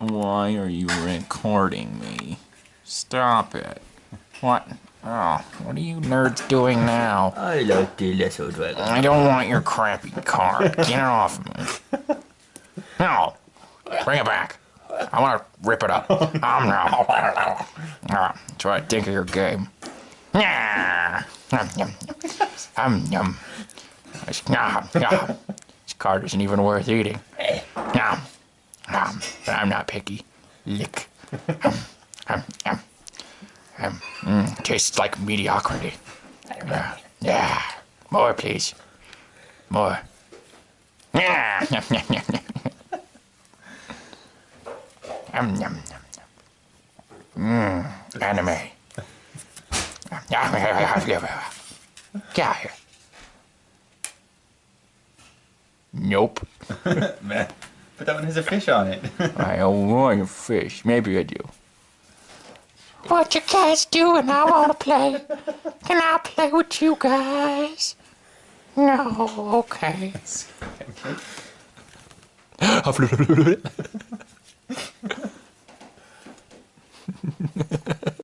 Why are you recording me? Stop it. What? Oh, what are you nerds doing now? I like the little dragon. I don't want your crappy car. Get it off me. No. Bring it back. I want to rip it up. No. That's what I think of your game. Yum, yum, yum. This card isn't even worth eating. Nom. Nom. But I'm not picky. Lick. Tastes like mediocrity. Yeah. More, please. More. Yeah. Anime. Yeah. Nope. Man, but that one has a fish on it. I don't want a fish. Maybe I do. What you guys doing? I want to play. Can I play with you guys? No, okay.